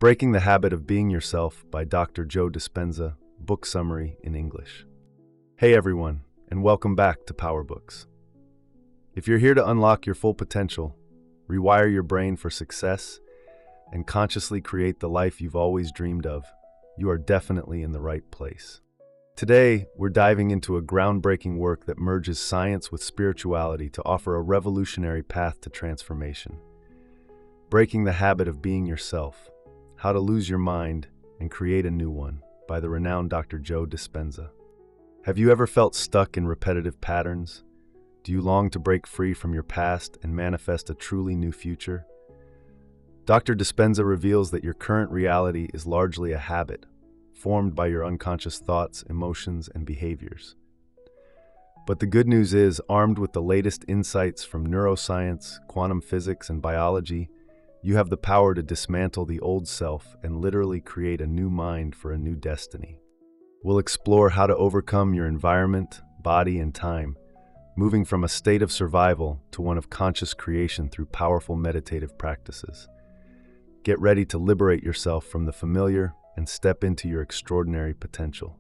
Breaking the Habit of Being Yourself by Dr. Joe Dispenza, book summary in English. Hey everyone, and welcome back to Powerbooks. If you're here to unlock your full potential, rewire your brain for success, and consciously create the life you've always dreamed of, you are definitely in the right place. Today, we're diving into a groundbreaking work that merges science with spirituality to offer a revolutionary path to transformation. Breaking the Habit of Being Yourself: How to Lose Your Mind and Create a New One by the renowned Dr. Joe Dispenza. Have you ever felt stuck in repetitive patterns? Do you long to break free from your past and manifest a truly new future? Dr. Dispenza reveals that your current reality is largely a habit, formed by your unconscious thoughts, emotions, and behaviors. But the good news is, armed with the latest insights from neuroscience, quantum physics, and biology, you have the power to dismantle the old self and literally create a new mind for a new destiny. We'll explore how to overcome your environment, body, and time, moving from a state of survival to one of conscious creation through powerful meditative practices. Get ready to liberate yourself from the familiar and step into your extraordinary potential.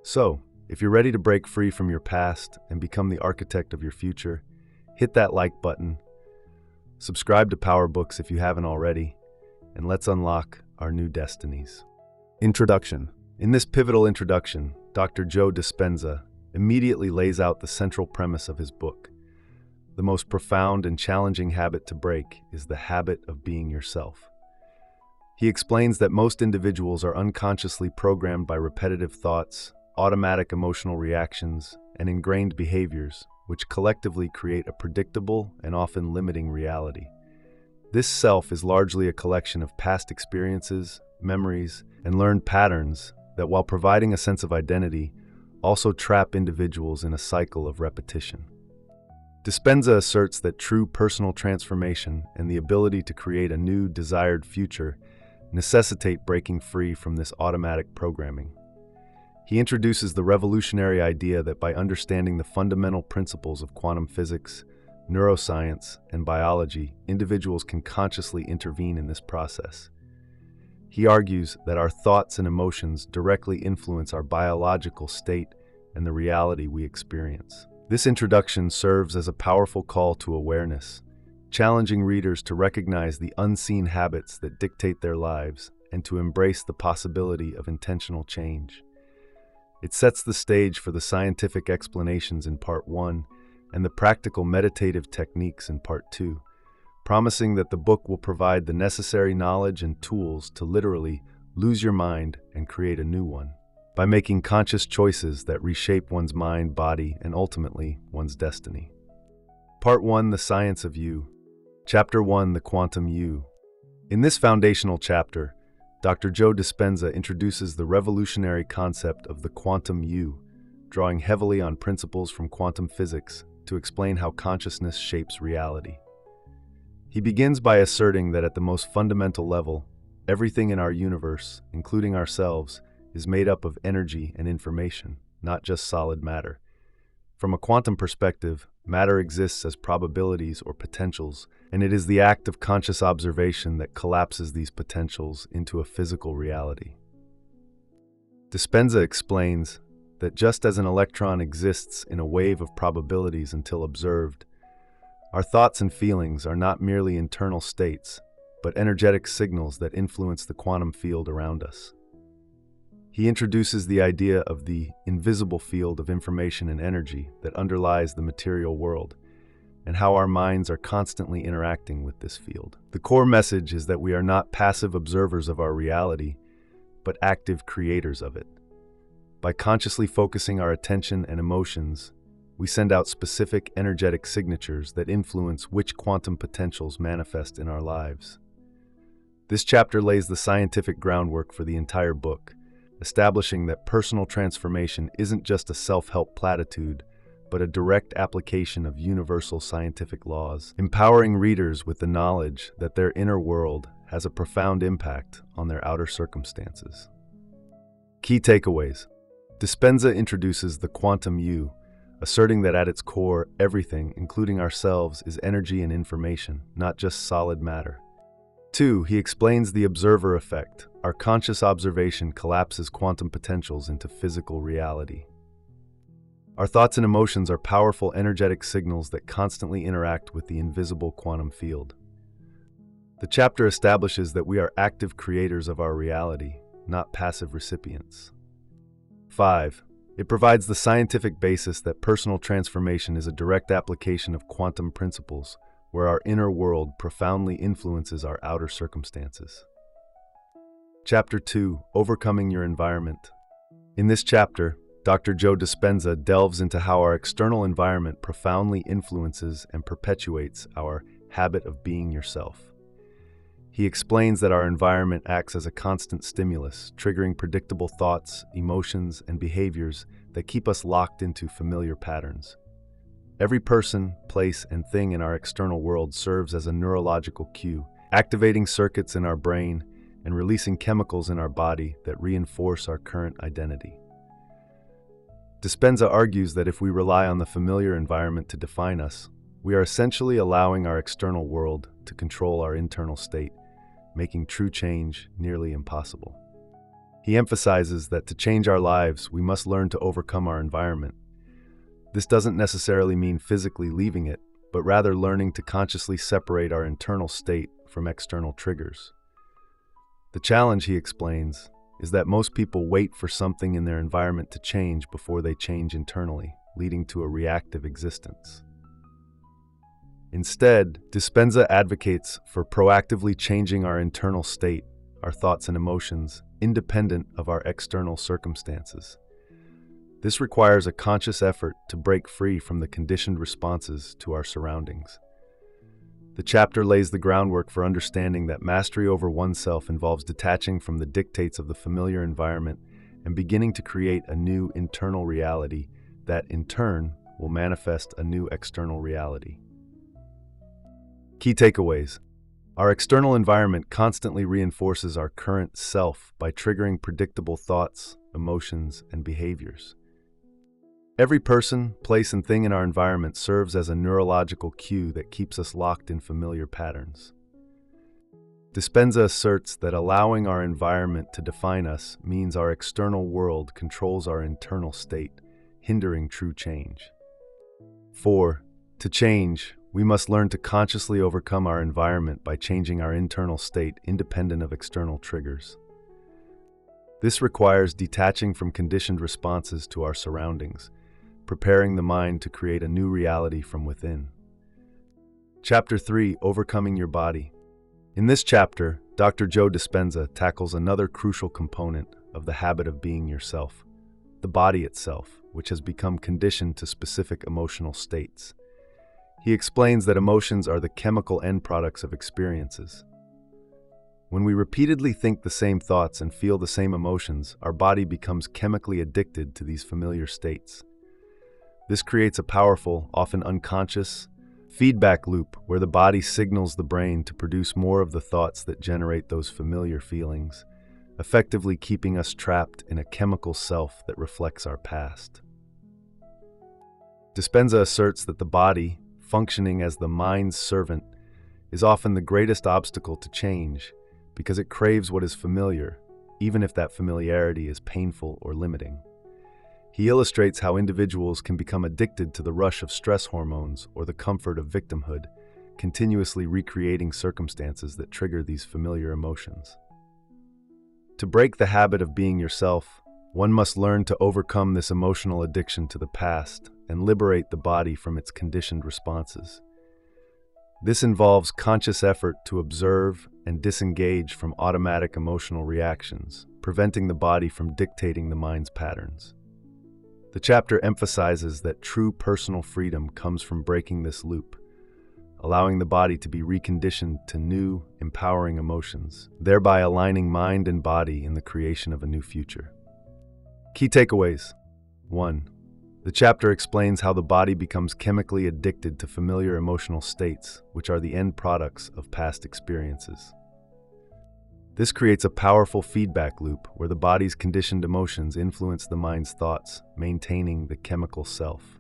So, if you're ready to break free from your past and become the architect of your future, hit that like button, subscribe to Powerbooks if you haven't already, and let's unlock our new destinies. Introduction. In this pivotal introduction, Dr. Joe Dispenza immediately lays out the central premise of his book. The most profound and challenging habit to break is the habit of being yourself. He explains that most individuals are unconsciously programmed by repetitive thoughts, automatic emotional reactions, and ingrained behaviors, which collectively create a predictable and often limiting reality. This self is largely a collection of past experiences, memories, and learned patterns that, while providing a sense of identity, also trap individuals in a cycle of repetition. Dispenza asserts that true personal transformation and the ability to create a new, desired future necessitate breaking free from this automatic programming. He introduces the revolutionary idea that by understanding the fundamental principles of quantum physics, neuroscience, and biology, individuals can consciously intervene in this process. He argues that our thoughts and emotions directly influence our biological state and the reality we experience. This introduction serves as a powerful call to awareness, challenging readers to recognize the unseen habits that dictate their lives and to embrace the possibility of intentional change. It sets the stage for the scientific explanations in Part 1 and the practical meditative techniques in Part 2, promising that the book will provide the necessary knowledge and tools to literally lose your mind and create a new one, by making conscious choices that reshape one's mind, body, and ultimately one's destiny. Part 1: The Science of You. Chapter 1: The Quantum You. In this foundational chapter, Dr. Joe Dispenza introduces the revolutionary concept of the quantum you, drawing heavily on principles from quantum physics to explain how consciousness shapes reality. He begins by asserting that at the most fundamental level, everything in our universe, including ourselves, is made up of energy and information, not just solid matter. From a quantum perspective, matter exists as probabilities or potentials, and it is the act of conscious observation that collapses these potentials into a physical reality. Dispenza explains that just as an electron exists in a wave of probabilities until observed, our thoughts and feelings are not merely internal states, but energetic signals that influence the quantum field around us. He introduces the idea of the invisible field of information and energy that underlies the material world, and how our minds are constantly interacting with this field. The core message is that we are not passive observers of our reality, but active creators of it. By consciously focusing our attention and emotions, we send out specific energetic signatures that influence which quantum potentials manifest in our lives. This chapter lays the scientific groundwork for the entire book, establishing that personal transformation isn't just a self-help platitude, but a direct application of universal scientific laws, empowering readers with the knowledge that their inner world has a profound impact on their outer circumstances. Key takeaways. Dispenza introduces the quantum you, asserting that at its core, everything, including ourselves, is energy and information, not just solid matter. 2. He explains the observer effect. Our conscious observation collapses quantum potentials into physical reality. Our thoughts and emotions are powerful energetic signals that constantly interact with the invisible quantum field. The chapter establishes that we are active creators of our reality, not passive recipients. 5. It provides the scientific basis that personal transformation is a direct application of quantum principles, where our inner world profoundly influences our outer circumstances. Chapter 2. Overcoming your environment. In this chapter, Dr. Joe Dispenza delves into how our external environment profoundly influences and perpetuates our habit of being yourself. He explains that our environment acts as a constant stimulus, triggering predictable thoughts, emotions, and behaviors that keep us locked into familiar patterns. Every person, place, and thing in our external world serves as a neurological cue, activating circuits in our brain and releasing chemicals in our body that reinforce our current identity. Dispenza argues that if we rely on the familiar environment to define us, we are essentially allowing our external world to control our internal state, making true change nearly impossible. He emphasizes that to change our lives, we must learn to overcome our environment. This doesn't necessarily mean physically leaving it, but rather learning to consciously separate our internal state from external triggers. The challenge, he explains, is that most people wait for something in their environment to change before they change internally, leading to a reactive existence. Instead, Dispenza advocates for proactively changing our internal state, our thoughts and emotions, independent of our external circumstances. This requires a conscious effort to break free from the conditioned responses to our surroundings. The chapter lays the groundwork for understanding that mastery over oneself involves detaching from the dictates of the familiar environment and beginning to create a new internal reality that, in turn, will manifest a new external reality. Key takeaways. Our external environment constantly reinforces our current self by triggering predictable thoughts, emotions, and behaviors. Every person, place, and thing in our environment serves as a neurological cue that keeps us locked in familiar patterns. Dispenza asserts that allowing our environment to define us means our external world controls our internal state, hindering true change. 4. To change, we must learn to consciously overcome our environment by changing our internal state independent of external triggers. This requires detaching from conditioned responses to our surroundings, preparing the mind to create a new reality from within. Chapter 3. Overcoming your body. In this chapter, Dr. Joe Dispenza tackles another crucial component of the habit of being yourself, the body itself, which has become conditioned to specific emotional states. He explains that emotions are the chemical end products of experiences. When we repeatedly think the same thoughts and feel the same emotions, our body becomes chemically addicted to these familiar states. This creates a powerful, often unconscious, feedback loop where the body signals the brain to produce more of the thoughts that generate those familiar feelings, effectively keeping us trapped in a chemical self that reflects our past. Dispenza asserts that the body, functioning as the mind's servant, is often the greatest obstacle to change because it craves what is familiar, even if that familiarity is painful or limiting. He illustrates how individuals can become addicted to the rush of stress hormones or the comfort of victimhood, continuously recreating circumstances that trigger these familiar emotions. To break the habit of being yourself, one must learn to overcome this emotional addiction to the past and liberate the body from its conditioned responses. This involves conscious effort to observe and disengage from automatic emotional reactions, preventing the body from dictating the mind's patterns. The chapter emphasizes that true personal freedom comes from breaking this loop, allowing the body to be reconditioned to new, empowering emotions, thereby aligning mind and body in the creation of a new future. Key takeaways. 1. The chapter explains how the body becomes chemically addicted to familiar emotional states, which are the end products of past experiences. This creates a powerful feedback loop where the body's conditioned emotions influence the mind's thoughts, maintaining the chemical self.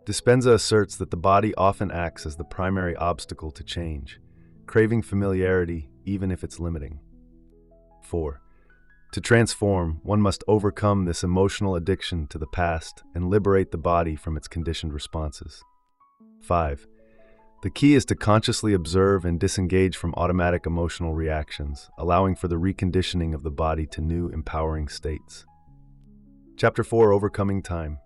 Dispenza asserts that the body often acts as the primary obstacle to change, craving familiarity even if it's limiting. 4. To transform, one must overcome this emotional addiction to the past and liberate the body from its conditioned responses. 5. The key is to consciously observe and disengage from automatic emotional reactions, allowing for the reconditioning of the body to new, empowering states. Chapter 4: Overcoming Time.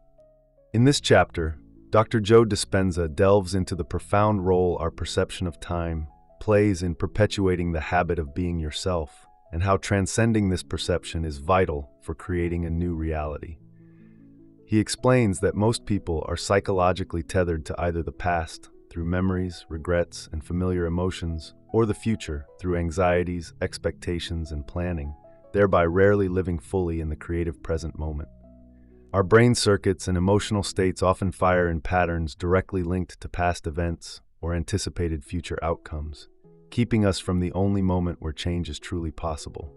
In this chapter, Dr. Joe Dispenza delves into the profound role our perception of time plays in perpetuating the habit of being yourself, and how transcending this perception is vital for creating a new reality. He explains that most people are psychologically tethered to either the past, through memories, regrets, and familiar emotions, or the future, through anxieties, expectations, and planning, thereby rarely living fully in the creative present moment. Our brain circuits and emotional states often fire in patterns directly linked to past events or anticipated future outcomes, keeping us from the only moment where change is truly possible.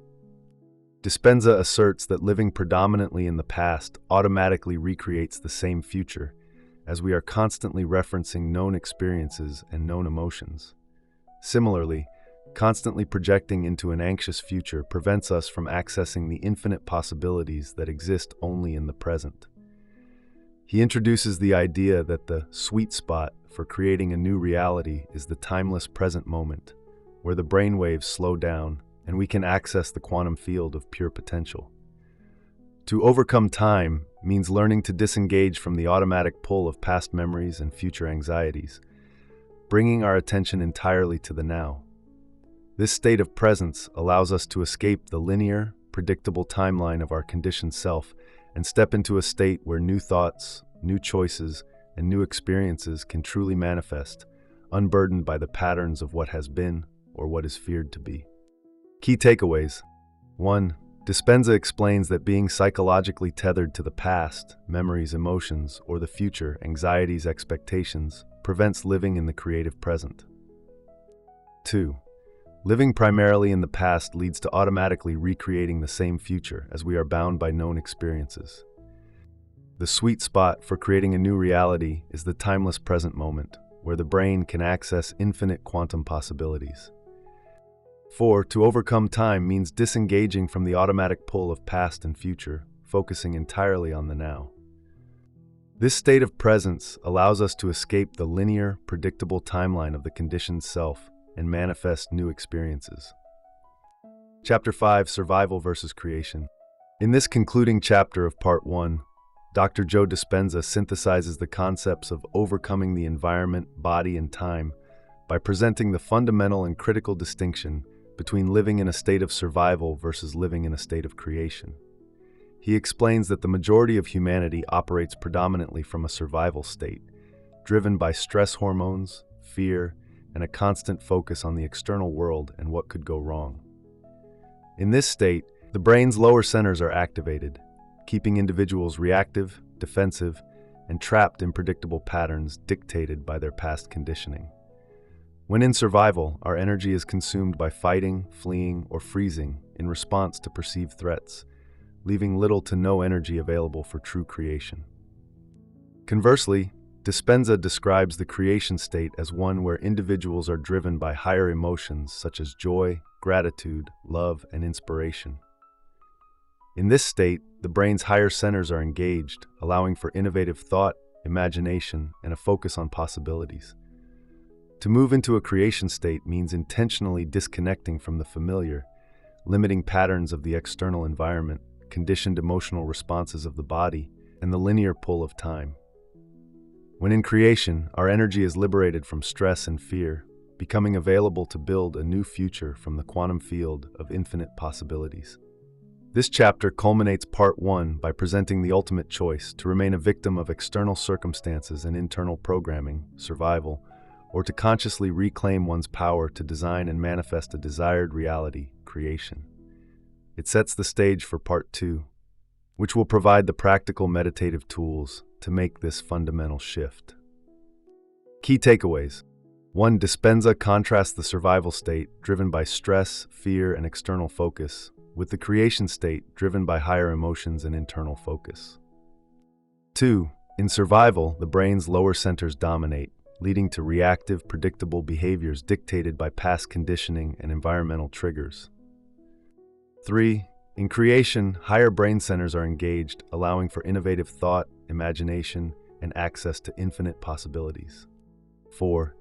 Dispenza asserts that living predominantly in the past automatically recreates the same future, as we are constantly referencing known experiences and known emotions. Similarly, constantly projecting into an anxious future prevents us from accessing the infinite possibilities that exist only in the present. He introduces the idea that the sweet spot for creating a new reality is the timeless present moment, where the brainwaves slow down and we can access the quantum field of pure potential. To overcome time means learning to disengage from the automatic pull of past memories and future anxieties, bringing our attention entirely to the now. This state of presence allows us to escape the linear, predictable timeline of our conditioned self and step into a state where new thoughts, new choices, and new experiences can truly manifest, unburdened by the patterns of what has been or what is feared to be. Key takeaways. 1. Dispenza explains that being psychologically tethered to the past, memories, emotions, or the future, anxieties, expectations, prevents living in the creative present. 2. Living primarily in the past leads to automatically recreating the same future, as we are bound by known experiences. The sweet spot for creating a new reality is the timeless present moment, where the brain can access infinite quantum possibilities. 4. To overcome time means disengaging from the automatic pull of past and future, focusing entirely on the now. This state of presence allows us to escape the linear, predictable timeline of the conditioned self and manifest new experiences. Chapter 5: Survival versus Creation. In this concluding chapter of Part 1, Dr. Joe Dispenza synthesizes the concepts of overcoming the environment, body, and time by presenting the fundamental and critical distinction between living in a state of survival versus living in a state of creation. He explains that the majority of humanity operates predominantly from a survival state, driven by stress hormones, fear, and a constant focus on the external world and what could go wrong. In this state, the brain's lower centers are activated, keeping individuals reactive, defensive, and trapped in predictable patterns dictated by their past conditioning. When in survival, our energy is consumed by fighting, fleeing, or freezing in response to perceived threats, leaving little to no energy available for true creation. Conversely, Dispenza describes the creation state as one where individuals are driven by higher emotions such as joy, gratitude, love, and inspiration. In this state, the brain's higher centers are engaged, allowing for innovative thought, imagination, and a focus on possibilities. To move into a creation state means intentionally disconnecting from the familiar, limiting patterns of the external environment, conditioned emotional responses of the body, and the linear pull of time. When in creation, our energy is liberated from stress and fear, becoming available to build a new future from the quantum field of infinite possibilities. This chapter culminates Part 1 by presenting the ultimate choice to remain a victim of external circumstances and internal programming, survival, or to consciously reclaim one's power to design and manifest a desired reality, creation. It sets the stage for Part 2, which will provide the practical meditative tools to make this fundamental shift. Key takeaways. 1. Dispenza contrasts the survival state, driven by stress, fear, and external focus, with the creation state, driven by higher emotions and internal focus. 2. In survival, the brain's lower centers dominate, leading to reactive, predictable behaviors dictated by past conditioning and environmental triggers. 3. In creation, higher brain centers are engaged, allowing for innovative thought, imagination, and access to infinite possibilities. 4.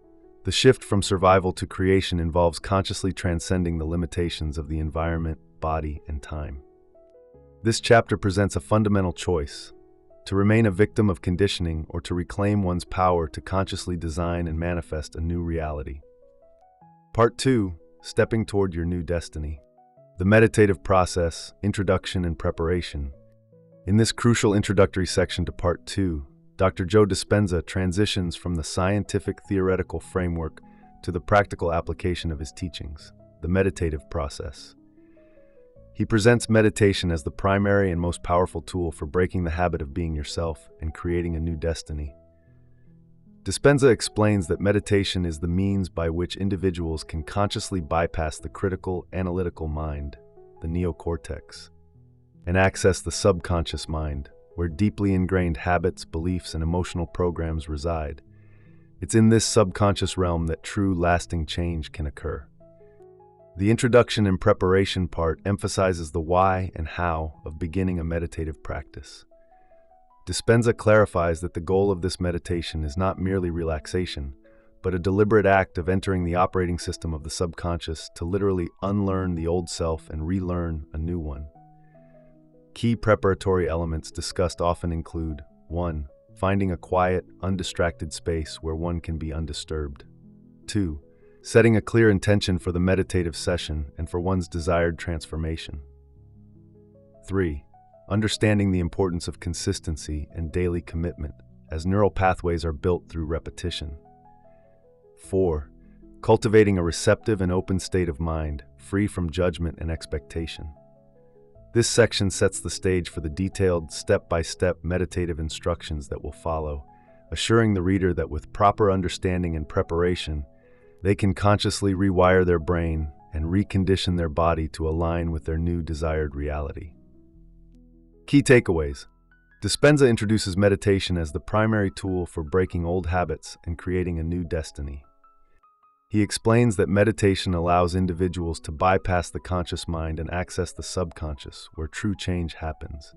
The shift from survival to creation involves consciously transcending the limitations of the environment, body, and time. This chapter presents a fundamental choice: to remain a victim of conditioning or to reclaim one's power to consciously design and manifest a new reality. Part 2. Stepping toward your new destiny. The meditative process, introduction and preparation. In this crucial introductory section to Part 2, Dr. Joe Dispenza transitions from the scientific theoretical framework to the practical application of his teachings, the meditative process. He presents meditation as the primary and most powerful tool for breaking the habit of being yourself and creating a new destiny. Dispenza explains that meditation is the means by which individuals can consciously bypass the critical, analytical mind, the neocortex, and access the subconscious mind, where deeply ingrained habits, beliefs, and emotional programs reside. It's in this subconscious realm that true, lasting change can occur. The introduction and preparation part emphasizes the why and how of beginning a meditative practice. Dispenza clarifies that the goal of this meditation is not merely relaxation, but a deliberate act of entering the operating system of the subconscious to literally unlearn the old self and relearn a new one. Key preparatory elements discussed often include: 1. Finding a quiet, undistracted space where one can be undisturbed. 2. Setting a clear intention for the meditative session and for one's desired transformation. 3. Understanding the importance of consistency and daily commitment, as neural pathways are built through repetition. 4. Cultivating a receptive and open state of mind, free from judgment and expectation. This section sets the stage for the detailed, step-by-step meditative instructions that will follow, assuring the reader that with proper understanding and preparation, they can consciously rewire their brain and recondition their body to align with their new desired reality. Key takeaways. Dispenza introduces meditation as the primary tool for breaking old habits and creating a new destiny. He explains that meditation allows individuals to bypass the conscious mind and access the subconscious, where true change happens.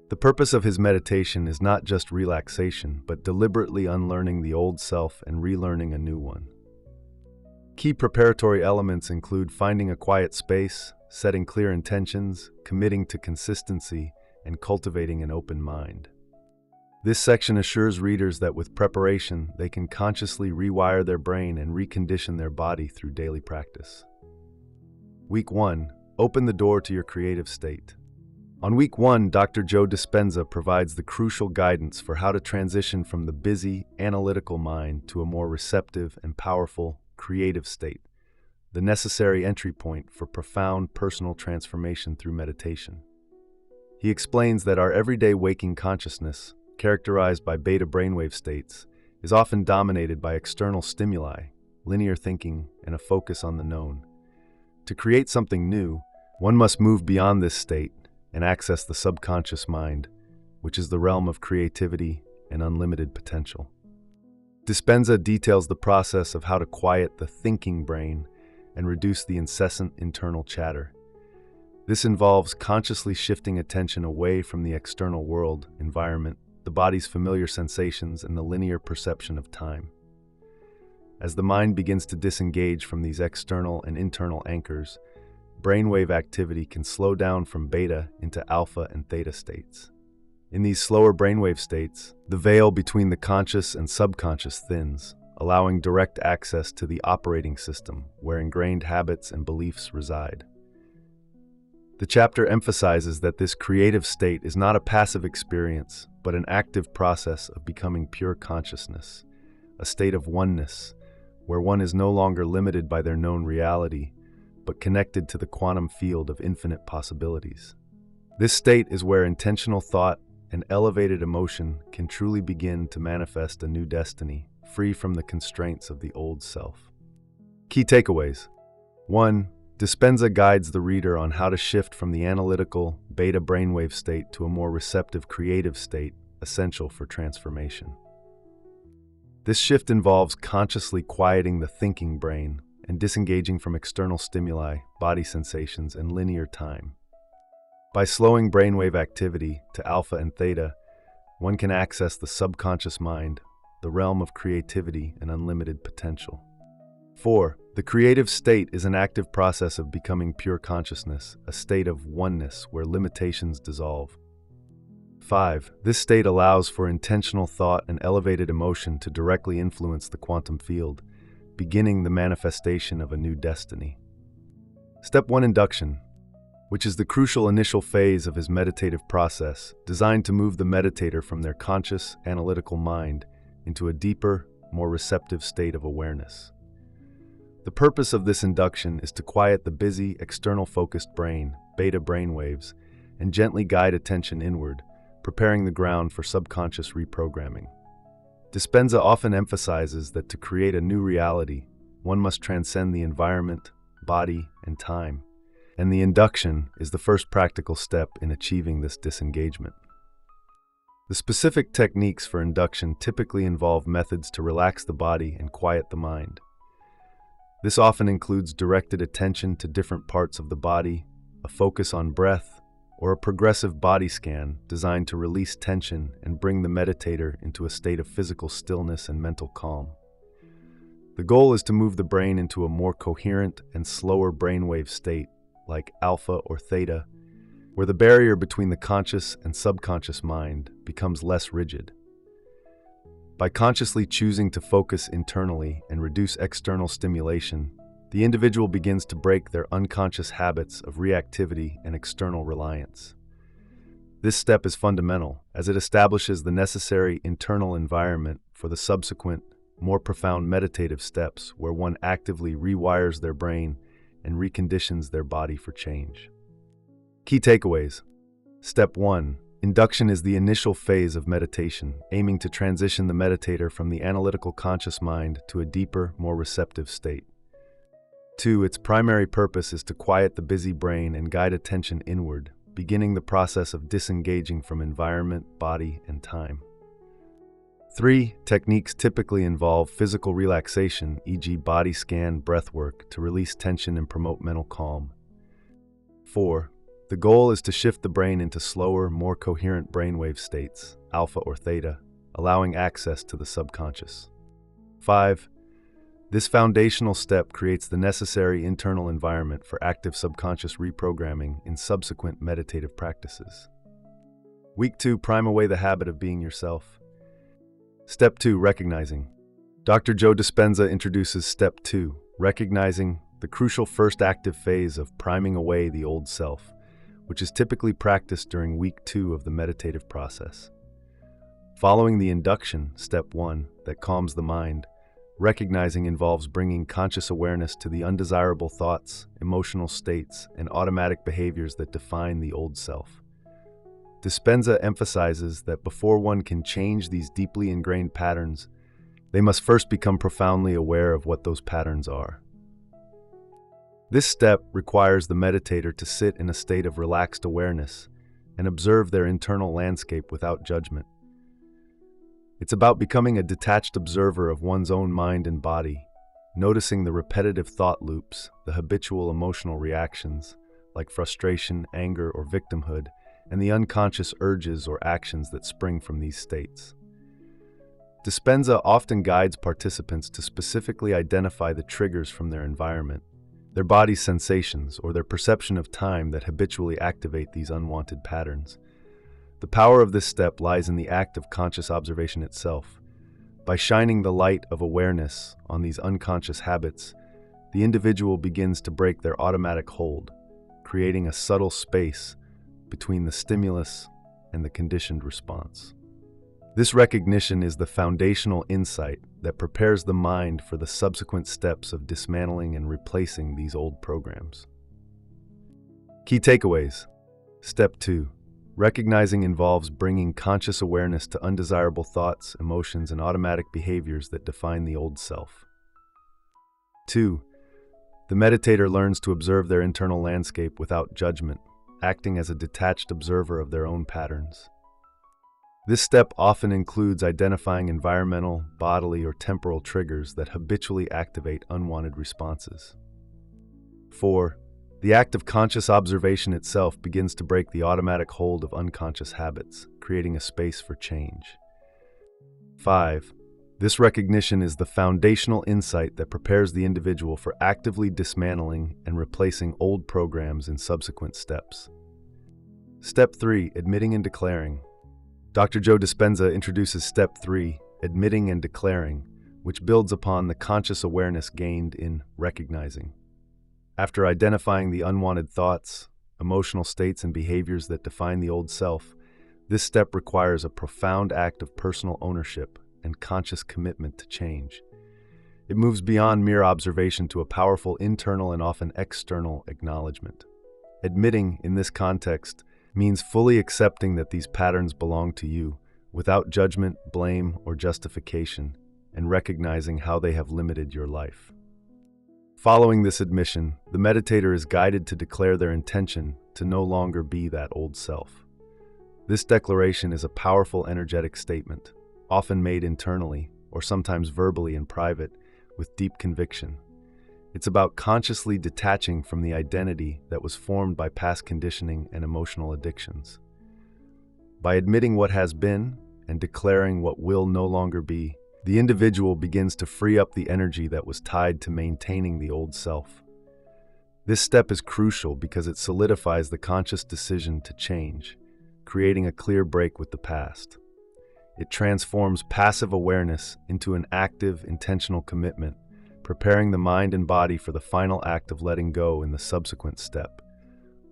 The purpose of his meditation is not just relaxation, but deliberately unlearning the old self and relearning a new one. Key preparatory elements include finding a quiet space, setting clear intentions, committing to consistency, and cultivating an open mind. This section assures readers that with preparation, they can consciously rewire their brain and recondition their body through daily practice. Week 1. Open the door to your creative state. On Week 1, Dr. Joe Dispenza provides the crucial guidance for how to transition from the busy, analytical mind to a more receptive and powerful, creative state, the necessary entry point for profound personal transformation through meditation. He explains that our everyday waking consciousness, characterized by beta brainwave states, is often dominated by external stimuli, linear thinking, and a focus on the known. To create something new, one must move beyond this state and access the subconscious mind, which is the realm of creativity and unlimited potential. Dispenza details the process of how to quiet the thinking brain and reduce the incessant internal chatter. This involves consciously shifting attention away from the external world, environment, the body's familiar sensations, and the linear perception of time. As the mind begins to disengage from these external and internal anchors, brainwave activity can slow down from beta into alpha and theta states. In these slower brainwave states, the veil between the conscious and subconscious thins, allowing direct access to the operating system where ingrained habits and beliefs reside. The chapter emphasizes that this creative state is not a passive experience, but an active process of becoming pure consciousness, a state of oneness, where one is no longer limited by their known reality, but connected to the quantum field of infinite possibilities. This state is where intentional thought and elevated emotion can truly begin to manifest a new destiny, free from the constraints of the old self. Key takeaways. 1. Dispenza guides the reader on how to shift from the analytical, beta brainwave state to a more receptive, creative state, essential for transformation. This shift involves consciously quieting the thinking brain and disengaging from external stimuli, body sensations, and linear time. By slowing brainwave activity to alpha and theta, one can access the subconscious mind, the realm of creativity and unlimited potential. 4. The creative state is an active process of becoming pure consciousness, a state of oneness where limitations dissolve. 5. This state allows for intentional thought and elevated emotion to directly influence the quantum field, beginning the manifestation of a new destiny. Step 1. Induction, which is the crucial initial phase of his meditative process, designed to move the meditator from their conscious, analytical mind into a deeper, more receptive state of awareness. The purpose of this induction is to quiet the busy, external-focused brain, beta brainwaves, and gently guide attention inward, preparing the ground for subconscious reprogramming. Dispenza often emphasizes that to create a new reality, one must transcend the environment, body, and time, and the induction is the first practical step in achieving this disengagement. The specific techniques for induction typically involve methods to relax the body and quiet the mind. This often includes directed attention to different parts of the body, a focus on breath, or a progressive body scan designed to release tension and bring the meditator into a state of physical stillness and mental calm. The goal is to move the brain into a more coherent and slower brainwave state, like alpha or theta, where the barrier between the conscious and subconscious mind becomes less rigid. By consciously choosing to focus internally and reduce external stimulation, the individual begins to break their unconscious habits of reactivity and external reliance. This step is fundamental, as it establishes the necessary internal environment for the subsequent, more profound meditative steps where one actively rewires their brain and reconditions their body for change. Key takeaways. Step 1. Induction is the initial phase of meditation, aiming to transition the meditator from the analytical conscious mind to a deeper, more receptive state. 2. Its primary purpose is to quiet the busy brain and guide attention inward, beginning the process of disengaging from environment, body, and time. 3. Techniques typically involve physical relaxation, e.g. body scan, breath work, to release tension and promote mental calm. 4. The goal is to shift the brain into slower, more coherent brainwave states, alpha or theta, allowing access to the subconscious. 5. This foundational step creates the necessary internal environment for active subconscious reprogramming in subsequent meditative practices. Week 2. Prime away the habit of being yourself. Step 2. Recognizing. Dr. Joe Dispenza introduces Step 2, recognizing, the crucial first active phase of priming away the old self, which is typically practiced during Week 2 of the meditative process. Following the induction, Step 1, that calms the mind, recognizing involves bringing conscious awareness to the undesirable thoughts, emotional states, and automatic behaviors that define the old self. Dispenza emphasizes that before one can change these deeply ingrained patterns, they must first become profoundly aware of what those patterns are. This step requires the meditator to sit in a state of relaxed awareness and observe their internal landscape without judgment. It's about becoming a detached observer of one's own mind and body, noticing the repetitive thought loops, the habitual emotional reactions, like frustration, anger, or victimhood, and the unconscious urges or actions that spring from these states. Dispenza often guides participants to specifically identify the triggers from their environment, their body's sensations, or their perception of time that habitually activate these unwanted patterns. The power of this step lies in the act of conscious observation itself. By shining the light of awareness on these unconscious habits, the individual begins to break their automatic hold, creating a subtle space between the stimulus and the conditioned response. This recognition is the foundational insight that prepares the mind for the subsequent steps of dismantling and replacing these old programs. Key takeaways. Step 2. Recognizing involves bringing conscious awareness to undesirable thoughts, emotions, and automatic behaviors that define the old self. 2. The meditator learns to observe their internal landscape without judgment, acting as a detached observer of their own patterns. This step often includes identifying environmental, bodily, or temporal triggers that habitually activate unwanted responses. 4. The act of conscious observation itself begins to break the automatic hold of unconscious habits, creating a space for change. 5. This recognition is the foundational insight that prepares the individual for actively dismantling and replacing old programs in subsequent steps. Step 3. Admitting and declaring. Dr. Joe Dispenza introduces Step 3, Admitting and Declaring, which builds upon the conscious awareness gained in recognizing. After identifying the unwanted thoughts, emotional states, and behaviors that define the old self, this step requires a profound act of personal ownership and conscious commitment to change. It moves beyond mere observation to a powerful internal and often external acknowledgement. Admitting, in this context, means fully accepting that these patterns belong to you, without judgment, blame, or justification, and recognizing how they have limited your life. Following this admission, the meditator is guided to declare their intention to no longer be that old self. This declaration is a powerful energetic statement, often made internally, or sometimes verbally in private, with deep conviction. It's about consciously detaching from the identity that was formed by past conditioning and emotional addictions. By admitting what has been and declaring what will no longer be, the individual begins to free up the energy that was tied to maintaining the old self. This step is crucial because it solidifies the conscious decision to change, creating a clear break with the past. It transforms passive awareness into an active, intentional commitment, preparing the mind and body for the final act of letting go in the subsequent step,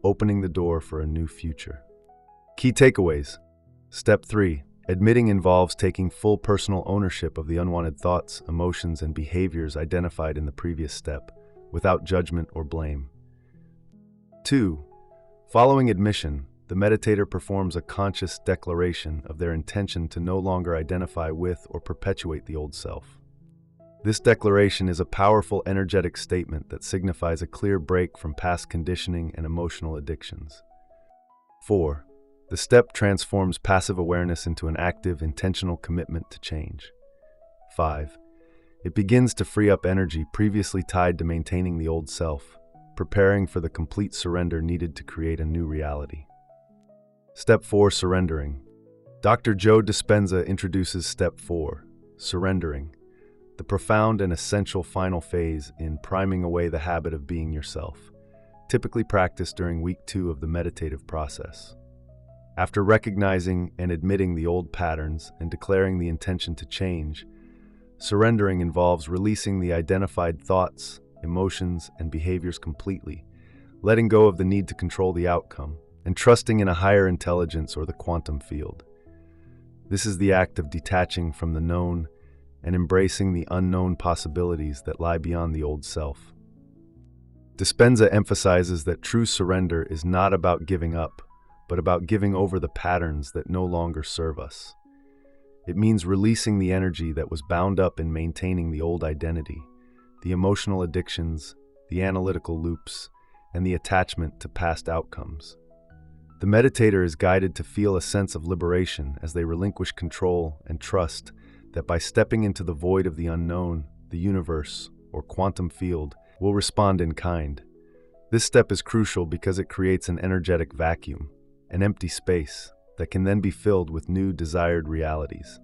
opening the door for a new future. Key takeaways. Step 3. Admitting involves taking full personal ownership of the unwanted thoughts, emotions, and behaviors identified in the previous step, without judgment or blame. 2. Following admission, the meditator performs a conscious declaration of their intention to no longer identify with or perpetuate the old self. This declaration is a powerful, energetic statement that signifies a clear break from past conditioning and emotional addictions. 4. The step transforms passive awareness into an active, intentional commitment to change. 5. It begins to free up energy previously tied to maintaining the old self, preparing for the complete surrender needed to create a new reality. Step 4. Surrendering. Dr. Joe Dispenza introduces Step 4, Surrendering, the profound and essential final phase in priming away the habit of being yourself, typically practiced during week 2 of the meditative process. After recognizing and admitting the old patterns and declaring the intention to change, surrendering involves releasing the identified thoughts, emotions, and behaviors completely, letting go of the need to control the outcome, and trusting in a higher intelligence or the quantum field. This is the act of detaching from the known and embracing the unknown possibilities that lie beyond the old self. Dispenza emphasizes that true surrender is not about giving up, but about giving over the patterns that no longer serve us. It means releasing the energy that was bound up in maintaining the old identity, the emotional addictions, the analytical loops, and the attachment to past outcomes. The meditator is guided to feel a sense of liberation as they relinquish control and trust that by stepping into the void of the unknown, the universe, or quantum field, will respond in kind. This step is crucial because it creates an energetic vacuum, an empty space, that can then be filled with new desired realities.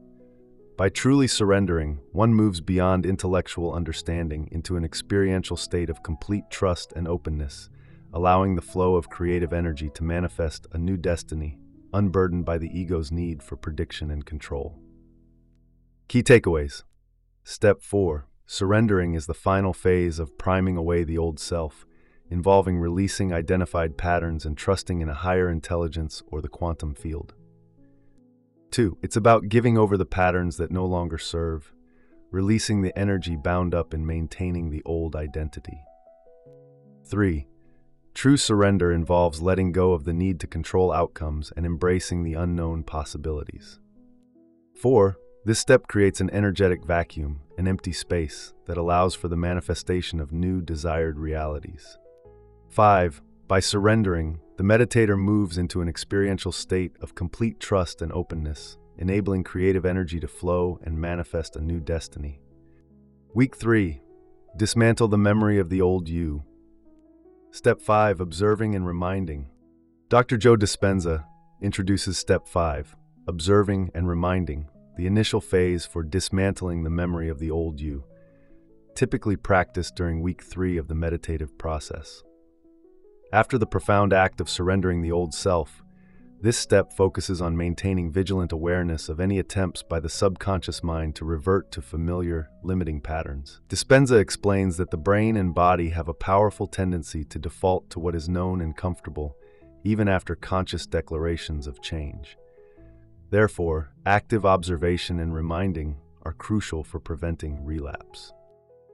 By truly surrendering, one moves beyond intellectual understanding into an experiential state of complete trust and openness, allowing the flow of creative energy to manifest a new destiny, unburdened by the ego's need for prediction and control. Key takeaways. Step 4. Surrendering is the final phase of priming away the old self, involving releasing identified patterns and trusting in a higher intelligence or the quantum field. 2. It's about giving over the patterns that no longer serve, releasing the energy bound up in maintaining the old identity. 3. True surrender involves letting go of the need to control outcomes and embracing the unknown possibilities. 4. This step creates an energetic vacuum, an empty space, that allows for the manifestation of new desired realities. 5. By surrendering, the meditator moves into an experiential state of complete trust and openness, enabling creative energy to flow and manifest a new destiny. Week 3. Dismantle the memory of the old you. Step 5. Observing and reminding. Dr. Joe Dispenza introduces Step 5, observing and reminding, the initial phase for dismantling the memory of the old you, typically practiced during Week 3 of the meditative process. After the profound act of surrendering the old self, this step focuses on maintaining vigilant awareness of any attempts by the subconscious mind to revert to familiar, limiting patterns. Dispenza explains that the brain and body have a powerful tendency to default to what is known and comfortable, even after conscious declarations of change. Therefore, active observation and reminding are crucial for preventing relapse.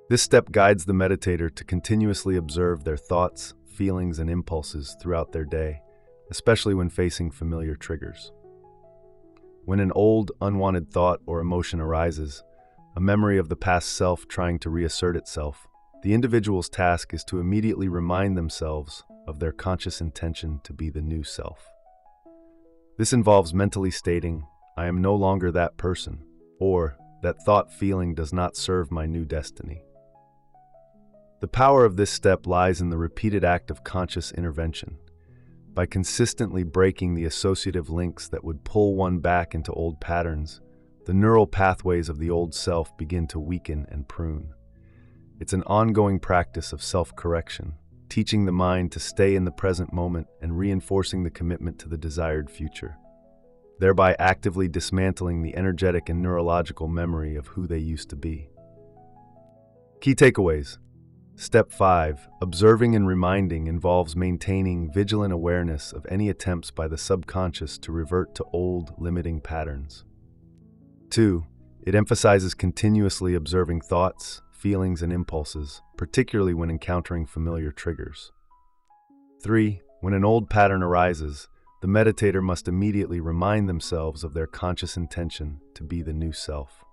This step guides the meditator to continuously observe their thoughts, feelings, and impulses throughout their day, especially when facing familiar triggers. When an old, unwanted thought or emotion arises, a memory of the past self trying to reassert itself, the individual's task is to immediately remind themselves of their conscious intention to be the new self. This involves mentally stating, "I am no longer that person," or "that thought feeling does not serve my new destiny." The power of this step lies in the repeated act of conscious intervention. By consistently breaking the associative links that would pull one back into old patterns, the neural pathways of the old self begin to weaken and prune. It's an ongoing practice of self-correction, teaching the mind to stay in the present moment and reinforcing the commitment to the desired future, thereby actively dismantling the energetic and neurological memory of who they used to be. Key takeaways. Step 5. Observing and reminding involves maintaining vigilant awareness of any attempts by the subconscious to revert to old, limiting patterns. 2. It emphasizes continuously observing thoughts, feelings, and impulses, particularly when encountering familiar triggers. 3. When an old pattern arises, the meditator must immediately remind themselves of their conscious intention to be the new self.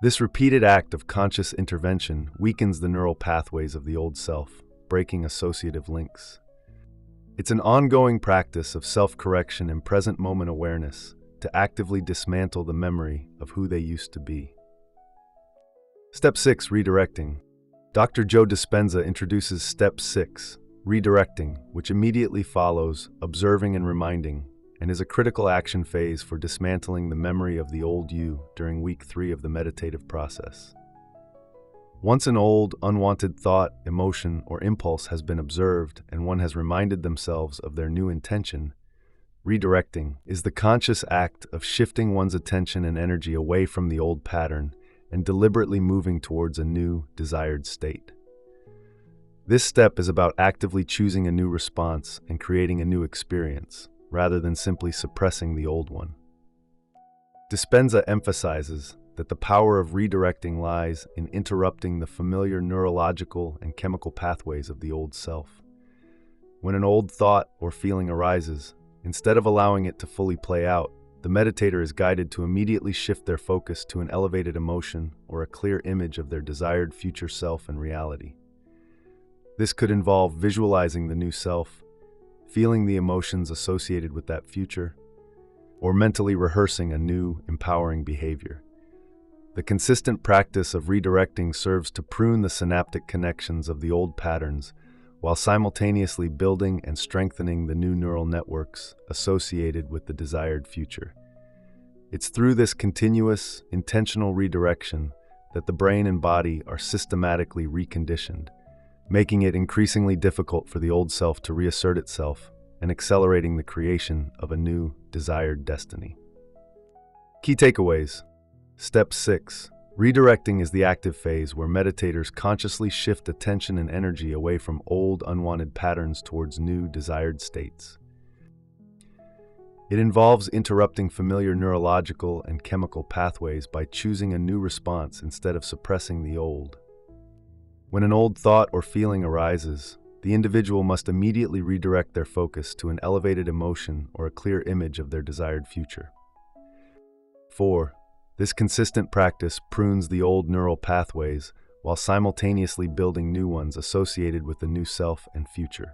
This repeated act of conscious intervention weakens the neural pathways of the old self, breaking associative links. It's an ongoing practice of self-correction and present moment awareness to actively dismantle the memory of who they used to be. Step 6. Redirecting. Dr. Joe Dispenza introduces Step 6, redirecting, which immediately follows observing and reminding, and is a critical action phase for dismantling the memory of the old you during Week 3 of the meditative process. Once an old, unwanted thought, emotion, or impulse has been observed and one has reminded themselves of their new intention, redirecting is the conscious act of shifting one's attention and energy away from the old pattern and deliberately moving towards a new, desired state. This step is about actively choosing a new response and creating a new experience, rather than simply suppressing the old one. Dispenza emphasizes that the power of redirecting lies in interrupting the familiar neurological and chemical pathways of the old self. When an old thought or feeling arises, instead of allowing it to fully play out, the meditator is guided to immediately shift their focus to an elevated emotion or a clear image of their desired future self and reality. This could involve visualizing the new self, feeling the emotions associated with that future, or mentally rehearsing a new, empowering behavior. The consistent practice of redirecting serves to prune the synaptic connections of the old patterns while simultaneously building and strengthening the new neural networks associated with the desired future. It's through this continuous, intentional redirection that the brain and body are systematically reconditioned, making it increasingly difficult for the old self to reassert itself and accelerating the creation of a new, desired destiny. Key takeaways. Step 6. Redirecting is the active phase where meditators consciously shift attention and energy away from old, unwanted patterns towards new, desired states. It involves interrupting familiar neurological and chemical pathways by choosing a new response instead of suppressing the old. When an old thought or feeling arises, the individual must immediately redirect their focus to an elevated emotion or a clear image of their desired future. 4. This consistent practice prunes the old neural pathways while simultaneously building new ones associated with the new self and future.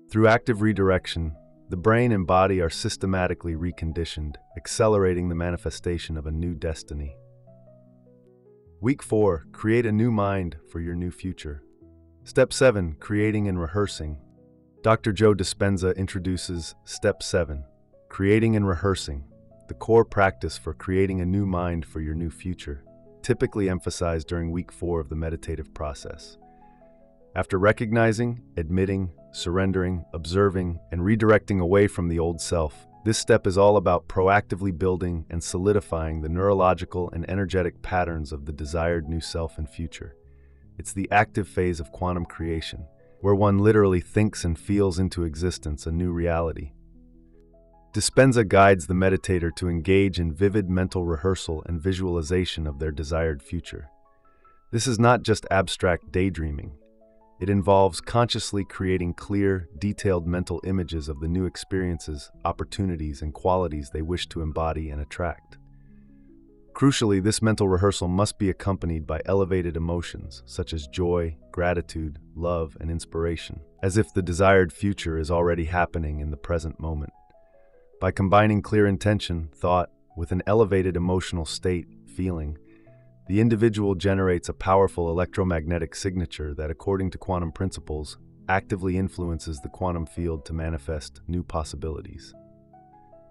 Through active redirection, The brain and body are systematically reconditioned, accelerating the manifestation of a new destiny. Week 4, create a new mind for your new future. Step 7, creating and rehearsing. Dr. Joe Dispenza introduces Step 7, creating and rehearsing, the core practice for creating a new mind for your new future, typically emphasized during Week 4 of the meditative process. After recognizing, admitting, surrendering, observing, and redirecting away from the old self, this step is all about proactively building and solidifying the neurological and energetic patterns of the desired new self and future. It's the active phase of quantum creation, where one literally thinks and feels into existence a new reality. Dispenza guides the meditator to engage in vivid mental rehearsal and visualization of their desired future. This is not just abstract daydreaming. It involves consciously creating clear, detailed mental images of the new experiences, opportunities, and qualities they wish to embody and attract. Crucially, this mental rehearsal must be accompanied by elevated emotions such as joy, gratitude, love, and inspiration, as if the desired future is already happening in the present moment. By combining clear intention, thought, with an elevated emotional state, feeling, the individual generates a powerful electromagnetic signature that, according to quantum principles, actively influences the quantum field to manifest new possibilities.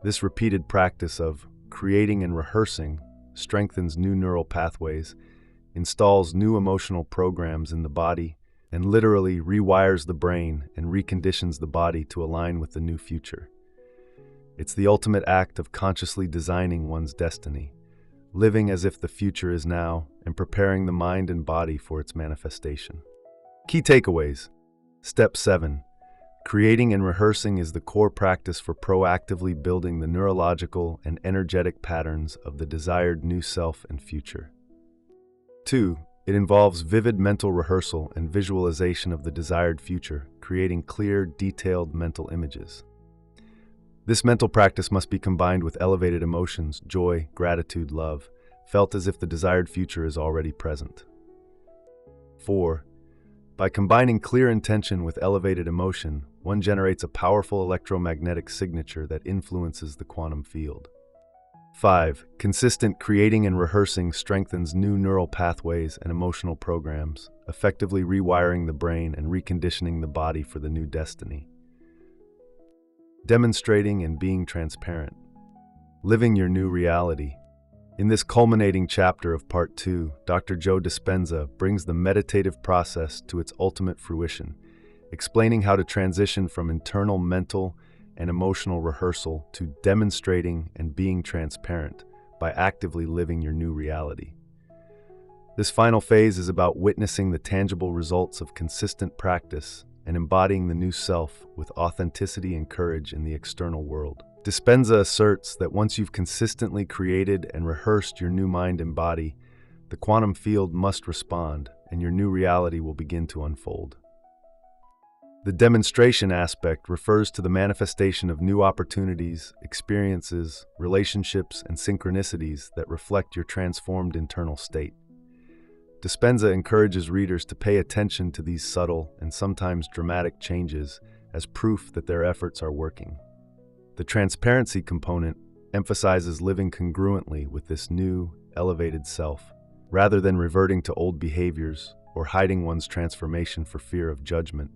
This repeated practice of creating and rehearsing strengthens new neural pathways, installs new emotional programs in the body, and literally rewires the brain and reconditions the body to align with the new future. It's the ultimate act of consciously designing one's destiny, living as if the future is now and preparing the mind and body for its manifestation. Key takeaways. Step 7. Creating and rehearsing is the core practice for proactively building the neurological and energetic patterns of the desired new self and future. 2. It involves vivid mental rehearsal and visualization of the desired future, creating clear, detailed mental images. This mental practice must be combined with elevated emotions, joy, gratitude, love, felt as if the desired future is already present. 4. By combining clear intention with elevated emotion, one generates a powerful electromagnetic signature that influences the quantum field. 5. Consistent creating and rehearsing strengthens new neural pathways and emotional programs, effectively rewiring the brain and reconditioning the body for the new destiny. Demonstrating and being transparent. Living your new reality. In this culminating chapter of Part 2, Dr. Joe Dispenza brings the meditative process to its ultimate fruition, explaining how to transition from internal mental and emotional rehearsal to demonstrating and being transparent by actively living your new reality. This final phase is about witnessing the tangible results of consistent practice and embodying the new self with authenticity and courage in the external world. Dispenza asserts that once you've consistently created and rehearsed your new mind and body, the quantum field must respond, and your new reality will begin to unfold. The demonstration aspect refers to the manifestation of new opportunities, experiences, relationships, and synchronicities that reflect your transformed internal state. Dispenza encourages readers to pay attention to these subtle and sometimes dramatic changes as proof that their efforts are working. The transparency component emphasizes living congruently with this new, elevated self, rather than reverting to old behaviors or hiding one's transformation for fear of judgment.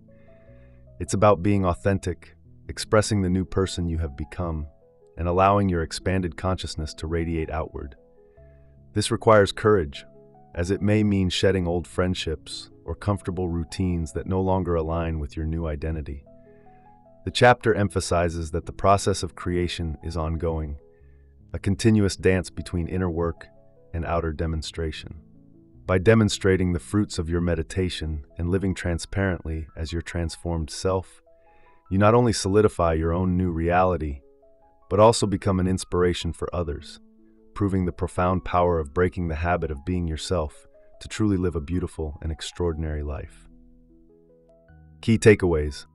It's about being authentic, expressing the new person you have become, and allowing your expanded consciousness to radiate outward. This requires courage, as it may mean shedding old friendships or comfortable routines that no longer align with your new identity. The chapter emphasizes that the process of creation is ongoing, a continuous dance between inner work and outer demonstration. By demonstrating the fruits of your meditation and living transparently as your transformed self, you not only solidify your own new reality, but also become an inspiration for others, proving the profound power of breaking the habit of being yourself to truly live a beautiful and extraordinary life. Key takeaways.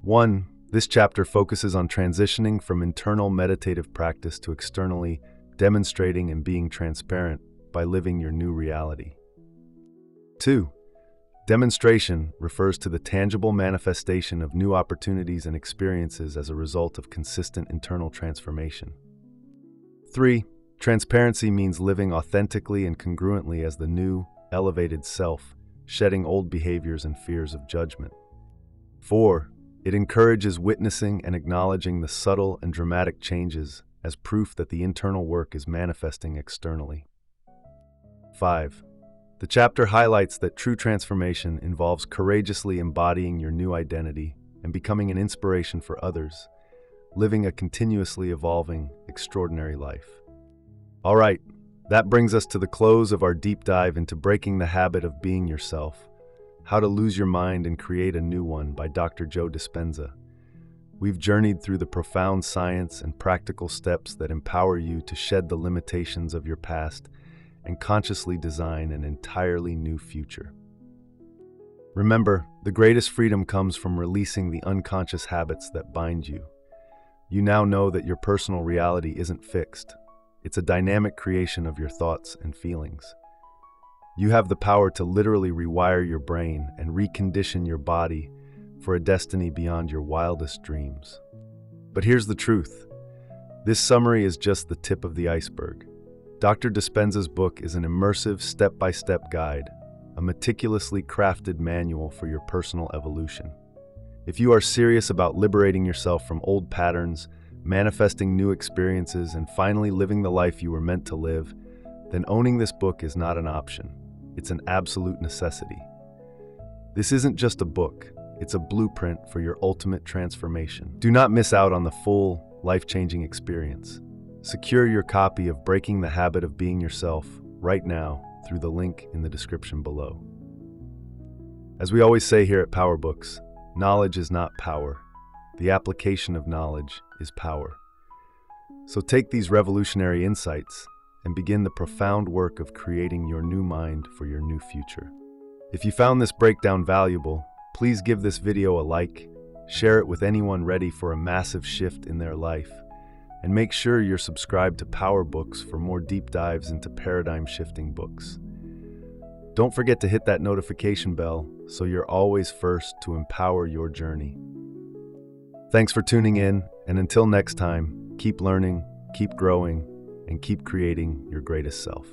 1. This chapter focuses on transitioning from internal meditative practice to externally demonstrating and being transparent by living your new reality. 2. Demonstration refers to the tangible manifestation of new opportunities and experiences as a result of consistent internal transformation. 3. Transparency means living authentically and congruently as the new, elevated self, shedding old behaviors and fears of judgment. 4. It encourages witnessing and acknowledging the subtle and dramatic changes as proof that the internal work is manifesting externally. 5. The chapter highlights that true transformation involves courageously embodying your new identity and becoming an inspiration for others, living a continuously evolving, extraordinary life. All right, that brings us to the close of our deep dive into Breaking the Habit of Being Yourself, How to Lose Your Mind and Create a New One by Dr. Joe Dispenza. We've journeyed through the profound science and practical steps that empower you to shed the limitations of your past and consciously design an entirely new future. Remember, the greatest freedom comes from releasing the unconscious habits that bind you. You now know that your personal reality isn't fixed. It's a dynamic creation of your thoughts and feelings. You have the power to literally rewire your brain and recondition your body for a destiny beyond your wildest dreams. But here's the truth. This summary is just the tip of the iceberg. Dr. Dispenza's book is an immersive step-by-step guide, a meticulously crafted manual for your personal evolution. If you are serious about liberating yourself from old patterns, manifesting new experiences, and finally living the life you were meant to live, then owning this book is not an option. It's an absolute necessity. This isn't just a book, it's a blueprint for your ultimate transformation. Do not miss out on the full, life-changing experience. Secure your copy of Breaking the Habit of Being Yourself right now through the link in the description below. As we always say here at PowerBooks, knowledge is not power. The application of knowledge is power. So take these revolutionary insights and begin the profound work of creating your new mind for your new future. If you found this breakdown valuable, please give this video a like, share it with anyone ready for a massive shift in their life, and make sure you're subscribed to PowerBooks for more deep dives into paradigm-shifting books. Don't forget to hit that notification bell so you're always first to empower your journey. Thanks for tuning in, and until next time, keep learning, keep growing, and keep creating your greatest self.